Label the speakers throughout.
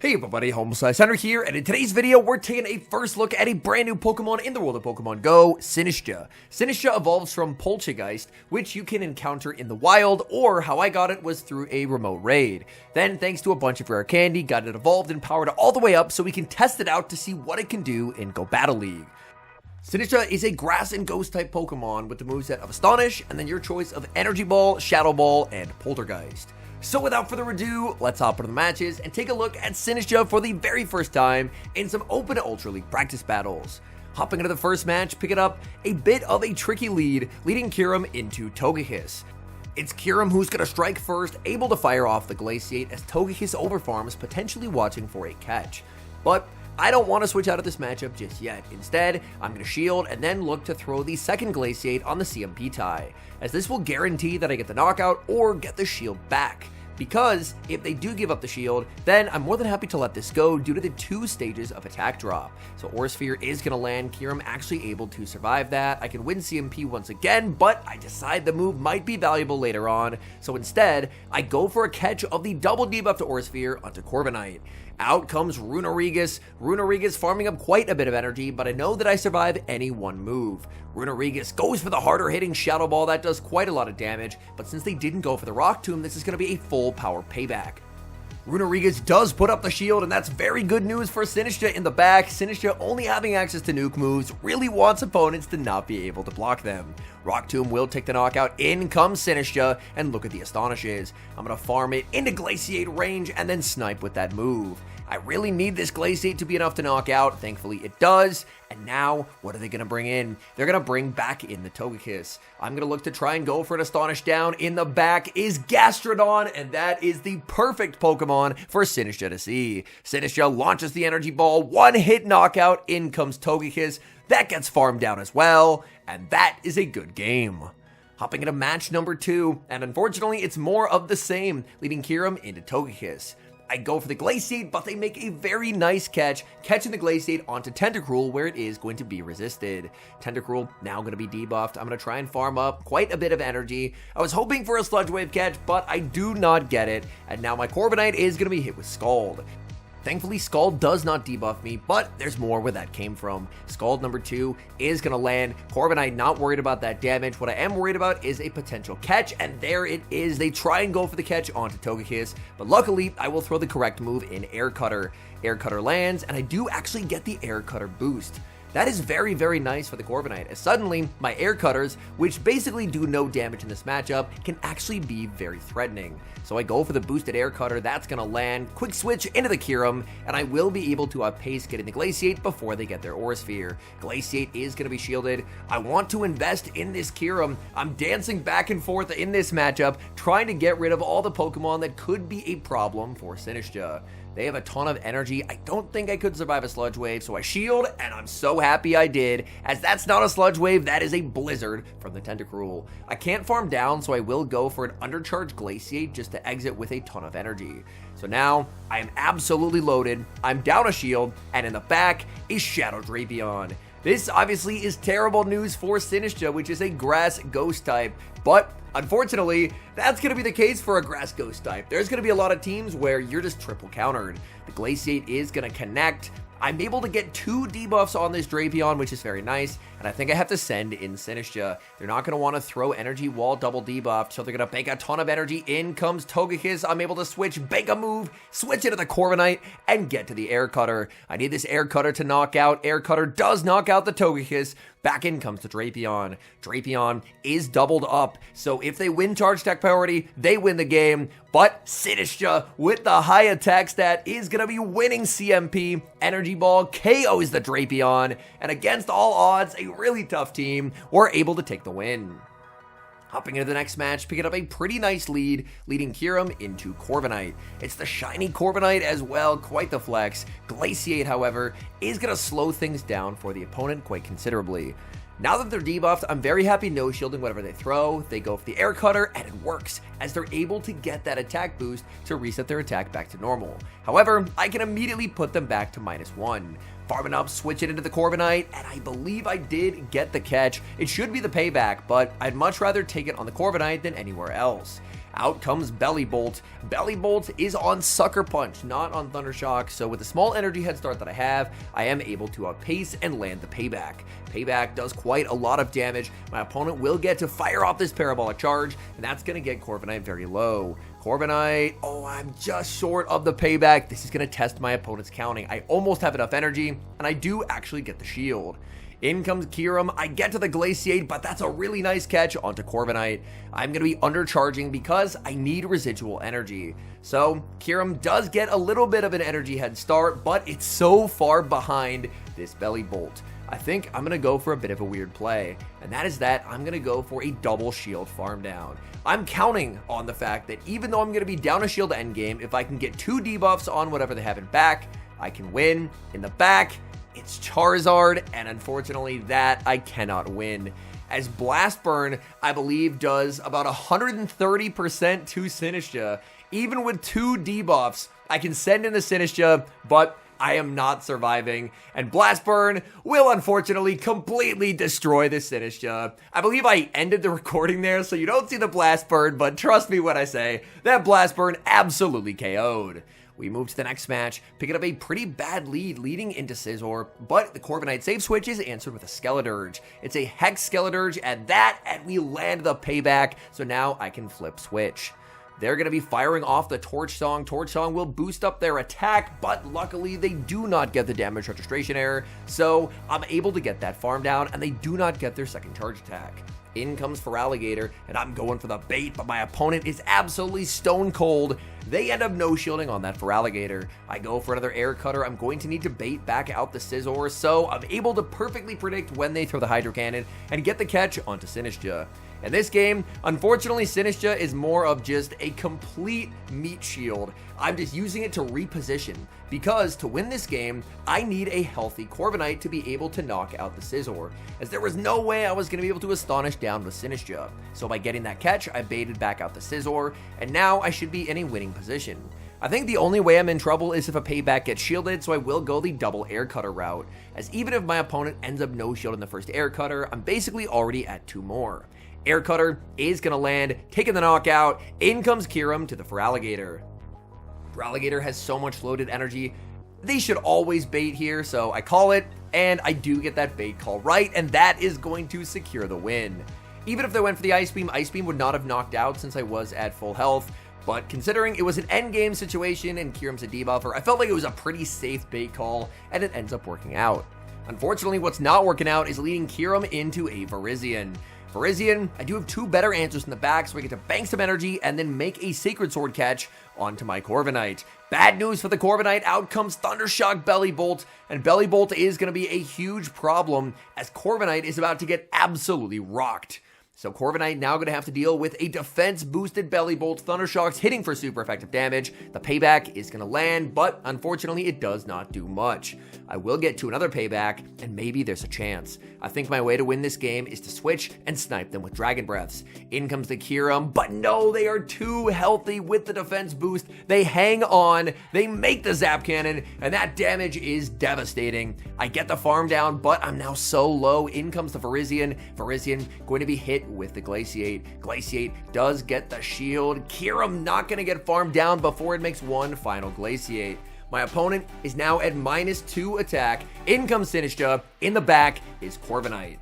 Speaker 1: Hey everybody, HomeSliceHenry here, and in today's video, we're taking a first look at a brand new Pokemon in the world of Pokemon GO, Sinistcha. Sinistcha evolves from Poltergeist, which you can encounter in the wild, or how I got it was through a remote raid. Then, thanks to a bunch of rare candy, got it evolved and powered all the way up so we can test it out to see what it can do in GO Battle League. Sinistcha is a grass and ghost type Pokemon with the moveset of Astonish, and then your choice of Energy Ball, Shadow Ball, and Poltergeist. So without further ado, let's hop into the matches and take a look at Sinistcha for the very first time in some Open Ultra League practice battles. Hopping into the first match, picking up a bit of a tricky lead, leading Kyurem into Togekiss. It's Kyurem who's going to strike first, able to fire off the Glaciate as Togekiss overfarms, potentially watching for a catch. But I don't want to switch out of this matchup just yet. Instead, I'm going to shield and then look to throw the second Glaciate on the CMP tie, as this will guarantee that I get the knockout or get the shield back. Because if they do give up the shield, then I'm more than happy to let this go due to the 2 stages of attack drop. So Aura Sphere is going to land, Kyurem actually able to survive that. I can win CMP once again, but I decide the move might be valuable later on. So instead, I go for a catch of the double debuff to Aura Sphere onto Corviknight. Out comes Runerigus. Runerigus farming up quite a bit of energy, but I know that I survive any one move. Runerigus goes for the harder hitting Shadow Ball that does quite a lot of damage, but since they didn't go for the Rock Tomb, this is going to be a full power payback. Runerigus does put up the shield, and that's very good news for Sinistcha in the back. Sinistcha, only having access to nuke moves, really wants opponents to not be able to block them. Rock Tomb will take the knockout, in comes Sinistcha, and look at the Astonishes. I'm going to farm it into Glaciate range and then snipe with that move. I really need this Glaciate to be enough to knock out. Thankfully it does. And now, what are they going to bring in? They're going to bring back in the Togekiss. I'm going to look to try and go for an Astonish down. In the back is Gastrodon, and that is the perfect Pokemon for Sinistcha to see. Sinistcha launches the Energy Ball, one-hit knockout, in comes Togekiss. That gets farmed down as well, and that is a good game. Hopping into match number 2, and unfortunately it's more of the same, leading Kyurem into Togekiss. I go for the Glaciate, but they make a very nice catch, catching the Glaciate onto Tentacruel where it is going to be resisted. Tentacruel now going to be debuffed. I'm going to try and farm up quite a bit of energy. I was hoping for a Sludge Wave catch, but I do not get it, and now my Corviknight is going to be hit with Scald. Thankfully, Scald does not debuff me, but there's more where that came from. Scald number 2 is going to land. Corviknight not worried about that damage. What I am worried about is a potential catch, and there it is. They try and go for the catch onto Togekiss, but luckily, I will throw the correct move in Air Cutter. Air Cutter lands, and I do actually get the Air Cutter boost. That is very, very nice for the Corviknight, as suddenly my Air Cutters, which basically do no damage in this matchup, can actually be very threatening. So I go for the boosted Air Cutter, that's going to land, quick switch into the Kyurem, and I will be able to outpace getting the Glaciate before they get their Aura Sphere. Glaciate is going to be shielded. I want to invest in this Kyurem. I'm dancing back and forth in this matchup, trying to get rid of all the Pokemon that could be a problem for Sinistcha. They have a ton of energy. I don't think I could survive a Sludge Wave, so I shield, and I'm so happy I did, as that's not a Sludge Wave, that is a Blizzard from the Tentacruel. I can't farm down, so I will go for an undercharged Glaciate just to exit with a ton of energy. So now, I am absolutely loaded, I'm down a shield, and in the back is Shadow Drapion. This obviously is terrible news for Sinistcha, which is a grass ghost type, but unfortunately, that's going to be the case for a grass ghost type. There's going to be a lot of teams where you're just triple countered. The Glaciate is going to connect. I'm able to get 2 debuffs on this Drapion, which is very nice, and I think I have to send in Sinistcha. They're not going to want to throw Energy Wall double debuffed, so they're going to bank a ton of energy. In comes Togekiss. I'm able to switch, bank a move, switch into the Corviknight, and get to the Air Cutter. I need this Air Cutter to knock out. Air Cutter does knock out the Togekiss. Back in comes the Drapion. Drapion is doubled up, so if they win charge attack priority, they win the game. But Sinistcha, with the high attack stat, is going to be winning CMP. Energy Ball KOs the Drapion, and against all odds, a really tough team, we're able to take the win. Hopping into the next match, picking up a pretty nice lead, leading Kyurem into Corviknight. It's the shiny Corviknight as well, quite the flex. Glaciate, however, is going to slow things down for the opponent quite considerably. Now that they're debuffed, I'm very happy no-shielding whatever they throw. They go for the Air Cutter, and it works, as they're able to get that attack boost to reset their attack back to normal. However, I can immediately put them back to -1. Farming up, switch it into the Corviknight, and I believe I did get the catch. It should be the payback, but I'd much rather take it on the Corviknight than anywhere else. Out comes Belly Bolt. Belly Bolt is on Sucker Punch, not on Thunder Shock, so with the small energy head start that I have, I am able to outpace and land the Payback. Payback does quite a lot of damage. My opponent will get to fire off this Parabolic Charge, and that's going to get Corviknight very low. Corviknight, oh, I'm just short of the Payback. This is going to test my opponent's counting. I almost have enough energy, and I do actually get the shield. In comes Kyurem. I get to the Glaciate, but that's a really nice catch onto Corviknight. I'm going to be undercharging because I need residual energy. So Kyurem does get a little bit of an energy head start, but it's so far behind this Belly Bolt. I think I'm going to go for a bit of a weird play, and that is that I'm going to go for a double shield farm down. I'm counting on the fact that even though I'm going to be down a shield endgame, if I can get 2 debuffs on whatever they have in back, I can win. In the back, it's Charizard, and unfortunately that I cannot win. As Blast Burn, I believe, does about 130% to Sinistcha. Even with 2 debuffs, I can send in the Sinistcha, but I am not surviving, and Blast Burn will unfortunately completely destroy the Sinistcha. I believe I ended the recording there, so you don't see the Blast Burn, but trust me when I say that Blast Burn absolutely KO'd. We move to the next match, picking up a pretty bad lead leading into Scizor, but the Corviknight save switch is answered with a Skeledirge. It's a Hex Skeledirge at that, and we land the Payback, so now I can flip switch. They're going to be firing off the Torch Song. Torch Song will boost up their attack, but luckily they do not get the damage registration error, so I'm able to get that farm down, and they do not get their second charge attack. In comes Feraligatr, and I'm going for the bait, but my opponent is absolutely stone cold. They end up no-shielding on that Feraligatr. I go for another Air Cutter. I'm going to need to bait back out the Scizor, so I'm able to perfectly predict when they throw the Hydro Cannon and get the catch onto Sinistcha. In this game, unfortunately, Sinistcha is more of just a complete meat shield. I'm just using it to reposition, because to win this game, I need a healthy Corviknight to be able to knock out the Scizor, as there was no way I was going to be able to Astonish down with Sinistcha. So by getting that catch, I baited back out the Scizor, and now I should be in a winning position. I think the only way I'm in trouble is if a Payback gets shielded, so I will go the double Air Cutter route, as even if my opponent ends up no-shielding the first Air Cutter, I'm basically already at 2 more. Air Cutter is going to land, taking the knockout. In comes Kyurem to the Feraligatr. Feraligatr has so much loaded energy. They should always bait here, so I call it, and I do get that bait call right, and that is going to secure the win. Even if they went for the Ice Beam would not have knocked out since I was at full health, but considering it was an endgame situation and Kyurem's a debuffer, I felt like it was a pretty safe bait call, and it ends up working out. Unfortunately, what's not working out is leading Kyurem into a Virizion. Virizion, I do have 2 better answers in the back, so I get to bank some energy and then make a Sacred Sword catch onto my Corviknight. Bad news for the Corviknight, out comes Thundershock Belly Bolt, and Belly Bolt is going to be a huge problem as Corviknight is about to get absolutely rocked. So Corviknight now going to have to deal with a defense-boosted Belly Bolt. Thundershock's hitting for super effective damage. The Payback is going to land, but unfortunately it does not do much. I will get to another Payback, and maybe there's a chance. I think my way to win this game is to switch and snipe them with Dragon Breaths. In comes the Kyurem, but no, they are too healthy with the defense boost. They hang on, they make the Zap Cannon, and that damage is devastating. I get the farm down, but I'm now so low. In comes the Virizion. Virizion going to be hit with the Glaciate. Glaciate does get the shield. Kyurem not going to get farmed down before it makes one final Glaciate. My opponent is now at -2 attack. In comes Sinistcha. In the back is Corviknight.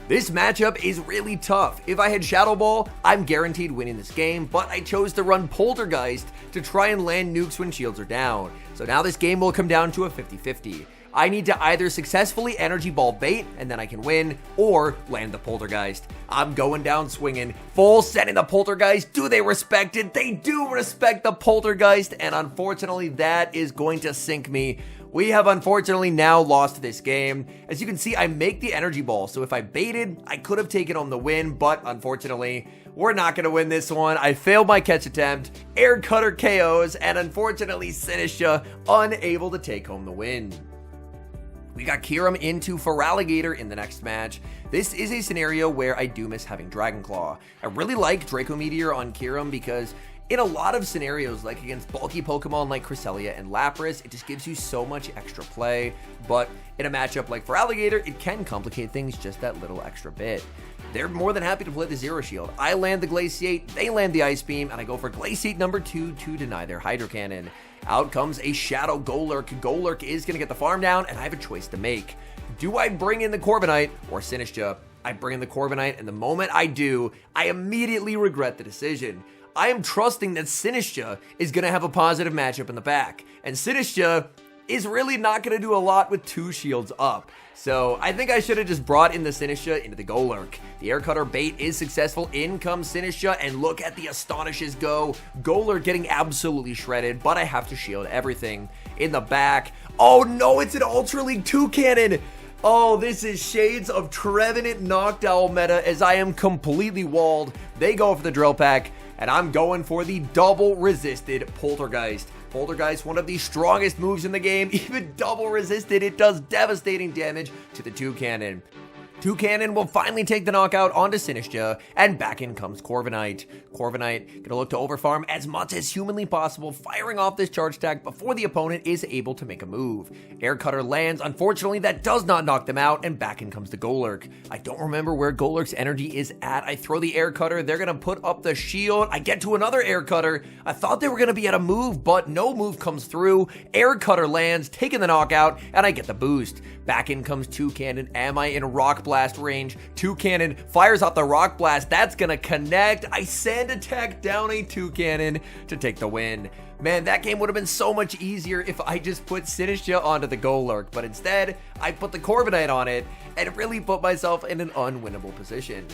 Speaker 1: This matchup is really tough. If I had Shadow Ball, I'm guaranteed winning this game, but I chose to run Poltergeist to try and land nukes when shields are down. So now this game will come down to a 50-50. I need to either successfully Energy Ball bait, and then I can win, or land the Poltergeist. I'm going down swinging, full sending the Poltergeist. Do they respect it? They do respect the Poltergeist, and unfortunately that is going to sink me. We have unfortunately now lost this game. As you can see, I make the Energy Ball, so if I baited, I could have taken home the win, but unfortunately, we're not going to win this one. I failed my catch attempt, Air Cutter KOs, and unfortunately Sinistcha unable to take home the win. We got Kyurem into Feraligatr in the next match. This is a scenario where I do miss having Dragon Claw. I really like Draco Meteor on Kyurem because in a lot of scenarios, like against bulky Pokemon like Cresselia and Lapras, it just gives you so much extra play. But in a matchup like Feraligatr, it can complicate things just that little extra bit. they're more than happy to play the Zero Shield. I land the Glaciate, they land the Ice Beam, and I go for Glaciate number 2 to deny their Hydro Cannon. Out comes a Shadow Golurk. Golurk is going to get the farm down, and I have a choice to make. Do I bring in the Corviknight or Sinistcha? I bring in the Corviknight, and the moment I do, I immediately regret the decision. I am trusting that Sinistcha is going to have a positive matchup in the back, and Sinistcha is really not going to do a lot with 2 shields up. So I think I should have just brought in the Sinistcha into the Golurk. The Air Cutter bait is successful. In comes Sinistcha, and look at the Astonishes go. Golurk getting absolutely shredded, but I have to shield everything. In the back, oh no, it's an Ultra League 2 cannon. Oh, this is shades of Trevenant Noctowl meta as I am completely walled. They go for the Drill Peck, and I'm going for the double resisted Poltergeist. Poltergeist, one of the strongest moves in the game, even double resisted, it does devastating damage to the 2 cannon. 2 cannon will finally take the knockout onto Sinistcha, and back in comes Corviknight. Corviknight gonna look to overfarm as much as humanly possible, firing off this charge attack before the opponent is able to make a move. Air Cutter lands, unfortunately that does not knock them out, and back in comes the Golurk. I don't remember where Golurk's energy is at. I throw the Air Cutter, they're gonna put up the shield, I get to another Air Cutter. I thought they were gonna be at a move, but no move comes through. Air Cutter lands, taking the knockout, and I get the boost. Back in comes 2 cannon. Am I in Rock Blast range? 2 cannon fires out the Rock Blast. That's gonna connect. I sand attack down a 2 cannon to take the win. Man, that game would have been so much easier if I just put Sinistcha onto the Golurk, but instead, I put the Corviknight on it and really put myself in an unwinnable position.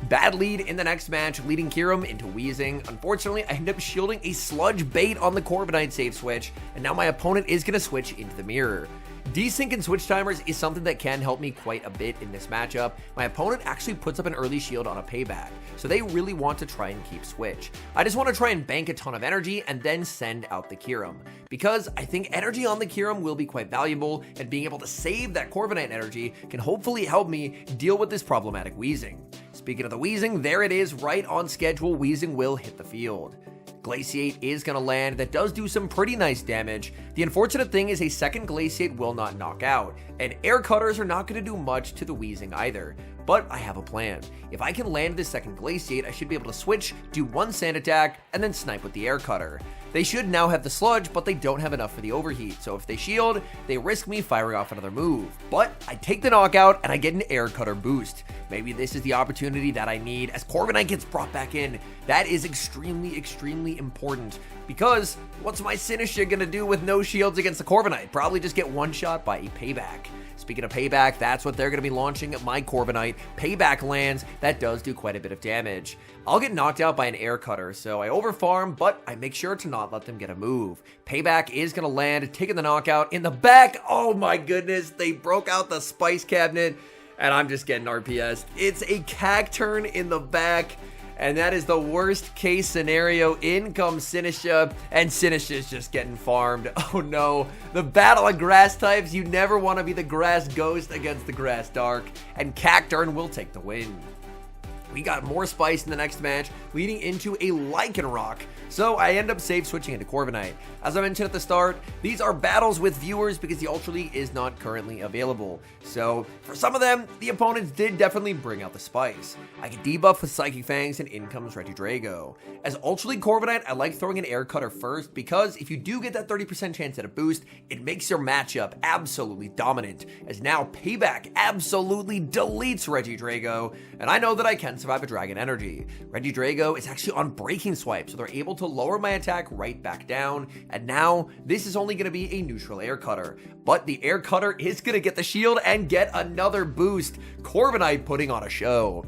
Speaker 1: Bad lead in the next match, leading Kyurem into Wheezing. Unfortunately, I end up shielding a Sludge Bait on the Corviknight save switch, and now my opponent is going to switch into the Mirror. Desync and switch timers is something that can help me quite a bit in this matchup. My opponent actually puts up an early shield on a payback, so they really want to try and keep switch. I just want to try and bank a ton of energy and then send out the Kyurem, because I think energy on the Kyurem will be quite valuable, and being able to save that Corviknight energy can hopefully help me deal with this problematic Wheezing. Speaking of the Wheezing, there it is, right on schedule. Wheezing will hit the field. Glaciate is going to land. That does do some pretty nice damage. The unfortunate thing is a second Glaciate will not knock out, and Air Cutters are not going to do much to the Wheezing either. But I have a plan. If I can land this second Glaciate, I should be able to switch, do one Sand Attack, and then snipe with the Air Cutter. They should now have the Sludge, but they don't have enough for the Overheat, so if they shield, they risk me firing off another move. But I take the knockout, and I get an Air Cutter boost. Maybe this is the opportunity that I need as Corviknight gets brought back in. That is extremely, extremely important, because what's my Sinistcha gonna do with no shields against the Corviknight? Probably just get one shot by a Payback. Speaking of Payback, that's what they're going to be launching at my Corviknight. Payback lands, that does do quite a bit of damage. I'll get knocked out by an Air Cutter, so I overfarm, but I make sure to not let them get a move. Payback is going to land, taking the knockout in the back. Oh my goodness, they broke out the Spice Cabinet, and I'm just getting RPS'd. It's a Cacturn in the back, and that is the worst case scenario. In comes Sinistcha, and Sinistcha is just getting farmed. Oh no, the battle of grass types. You never want to be the grass ghost against the grass dark, and Cacturn will take the win. We got more spice in the next match, leading into a Lycanroc. So I end up save switching into Corviknight. As I mentioned at the start, these are battles with viewers because the Ultra League is not currently available. So for some of them, the opponents did definitely bring out the spice. I get debuff with Psychic Fangs, and in comes Regidrago. As Ultra League Corviknight, I like throwing an Air Cutter first because if you do get that 30% chance at a boost, it makes your matchup absolutely dominant. As now Payback absolutely deletes Regidrago, and I know that I can survive a Dragon Energy. Regidrago is actually on Breaking Swipe, so they're able to lower my attack right back down, and now this is only going to be a neutral Air Cutter. But the Air Cutter is going to get the shield and get another boost. Corviknight putting on a show.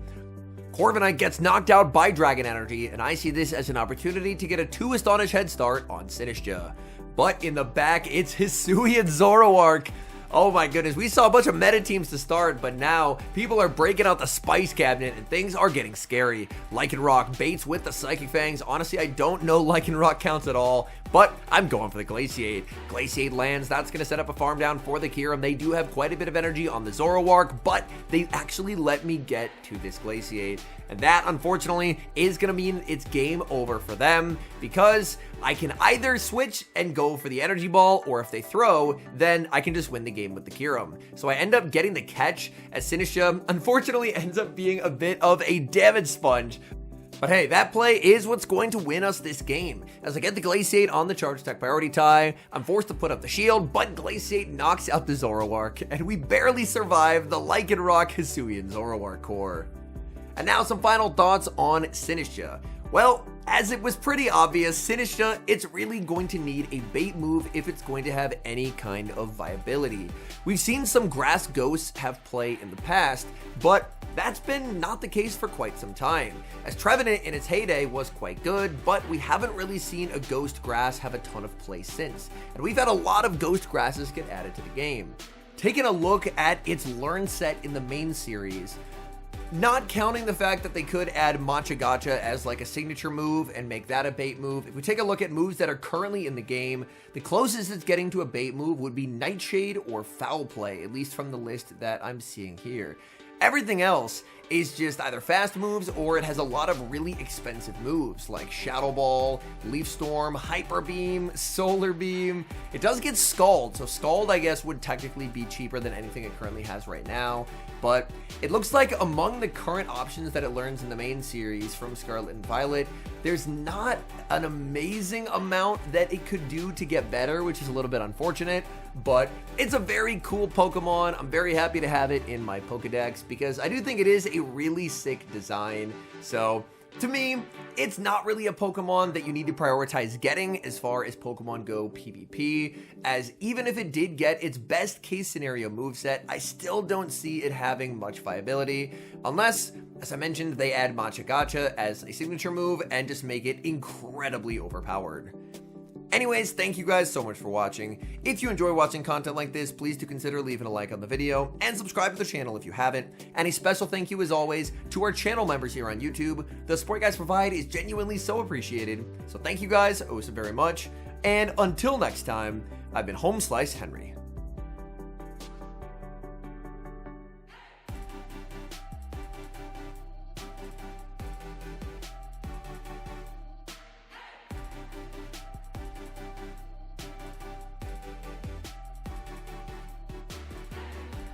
Speaker 1: Corviknight gets knocked out by Dragon Energy, and I see this as an opportunity to get a 2 Astonish head start on Sinistcha. But in the back, it's Hisuian Zoroark. Oh my goodness, we saw a bunch of meta teams to start, but now people are breaking out the Spice Cabinet and things are getting scary. Lycanroc baits with the Psychic Fangs. Honestly, I don't know Lycanroc counts at all, but I'm going for the Glaciate. Glaciate lands, that's going to set up a farm down for the Kyurem. They do have quite a bit of energy on the Zoroark, but they actually let me get to this Glaciate. And that, unfortunately, is going to mean it's game over for them, because I can either switch and go for the energy ball, or if they throw, then I can just win the game with the Kyurem. So I end up getting the catch, as Sinistcha unfortunately ends up being a bit of a damage sponge. But hey, that play is what's going to win us this game. As I get the Glaciate on the charge attack priority tie, I'm forced to put up the shield, but Glaciate knocks out the Zoroark, and we barely survive the Lycanroc Hisuian Zoroark core. And now some final thoughts on Sinistcha. Well, as it was pretty obvious, Sinistcha, it's really going to need a bait move if it's going to have any kind of viability. We've seen some grass ghosts have play in the past, but that's been not the case for quite some time, as Trevenant in its heyday was quite good, but we haven't really seen a ghost grass have a ton of play since, and we've had a lot of ghost grasses get added to the game. Taking a look at its learn set in the main series, not counting the fact that they could add Matcha Gotcha as like a signature move and make that a bait move, if we take a look at moves that are currently in the game, the closest it's getting to a bait move would be Nightshade or Foul Play, at least from the list that I'm seeing here. Everything else is just either fast moves, or it has a lot of really expensive moves like Shadow Ball, Leaf Storm, Hyper Beam, Solar Beam. It does get Scald, so Scald I guess would technically be cheaper than anything it currently has right now, but it looks like among the current options that it learns in the main series from Scarlet and Violet, there's not an amazing amount that it could do to get better, which is a little bit unfortunate, but it's a very cool Pokemon. I'm very happy to have it in my Pokedex because I do think it is a really sick design. So to me, it's not really a Pokemon that you need to prioritize getting as far as Pokemon Go PvP, as even if it did get its best case scenario moveset, I still don't see it having much viability, unless, as I mentioned, they add Matcha Gotcha as a signature move and just make it incredibly overpowered. Anyways, thank you guys so much for watching. If you enjoy watching content like this, please do consider leaving a like on the video and subscribe to the channel if you haven't. And a special thank you as always to our channel members here on YouTube. The support you guys provide is genuinely so appreciated. So thank you guys oh so very much. And until next time, I've been HomeSliceHenry.